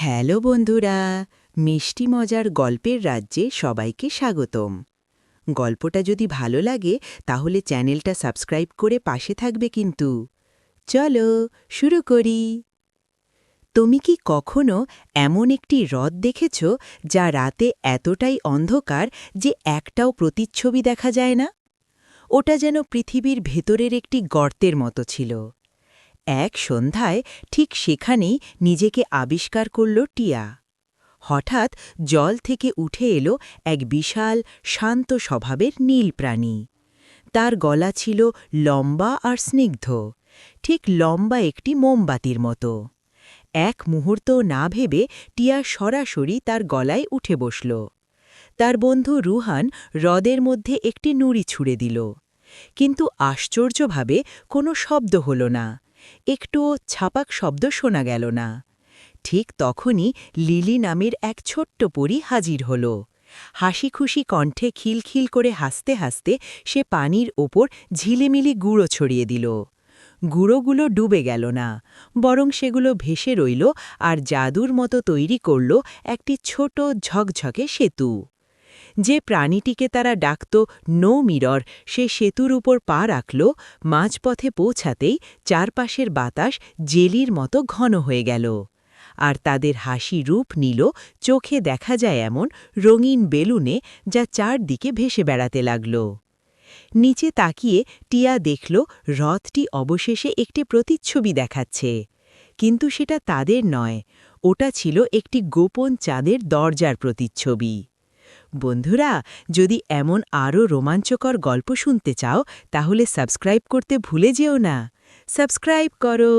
Hello বন্ধুরা, মিষ্টি মজার গল্পের রাজ্যে সবাইকে স্বাগতম। গল্পটা যদি ভালো লাগে তাহলে চ্যানেলটা সাবস্ক্রাইব করে পাশে থাকবে কিন্তু। চলো শুরু করি। তুমি কি কখনো এমন একটি হ্রদ দেখেছ যা রাতে এতটাই অন্ধকার যে একটাও প্রতিচ্ছবি দেখা যায় না? ওটা যেন পৃথিবীর ভেতরের একটি গর্তের মতো ছিল। এক সন্ধ্যায় ঠিক সেখানেই নিজেকে আবিষ্কার করল টিয়া। হঠাৎ জল থেকে উঠে এলো এক বিশাল শান্ত স্বভাবের নীল প্রাণী। তার গলা ছিল লম্বা আর স্নিগ্ধ, ঠিক লম্বা একটি মোমবাতির মতো। এক মুহূর্ত না ভেবে টিয়া সরাসরি তার গলায় উঠে বসল। তার বন্ধু রুহান হ্রদের মধ্যে একটি নুড়ি ছুঁড়ে দিল, কিন্তু আশ্চর্যভাবে কোনো শব্দ হল না, একটুও ছাপাক শব্দ শোনা গেল না। ঠিক তখনই লিলি নামের এক ছোট্ট পরী হাজির হল। হাসিখুশি কণ্ঠে খিলখিল করে হাসতে হাসতে সে পানির ওপর ঝিলিমিলি গুঁড়ো ছড়িয়ে দিল। গুঁড়োগুলো ডুবে গেল না, বরং সেগুলো ভেসে রইল আর জাদুর মতো তৈরি করল একটি ছোট ঝকঝকে সেতু। যে প্রাণীটিকে তারা ডাকত নো মিরর, সে সেতুর উপর পা রাখল। মাঝপথে পৌঁছাতেই চারপাশের বাতাস জেলির মতো ঘন হয়ে গেল, আর তাদের হাসি রূপ নিল চোখে দেখা যায় এমন রঙিন বেলুনে, যা চারদিকে ভেসে বেড়াতে লাগল। নিচে তাকিয়ে টিয়া দেখল হ্রদটি অবশেষে একটি প্রতিচ্ছবি দেখাচ্ছে, কিন্তু সেটা তাদের নয়, ওটা ছিল একটি গোপন চাঁদের দরজার প্রতিচ্ছবি। বন্ধুরা, যদি এমন আরও রোমাঞ্চকর গল্প শুনতে চাও তাহলে সাবস্ক্রাইব করতে ভুলে যেও না। সাবস্ক্রাইব করো।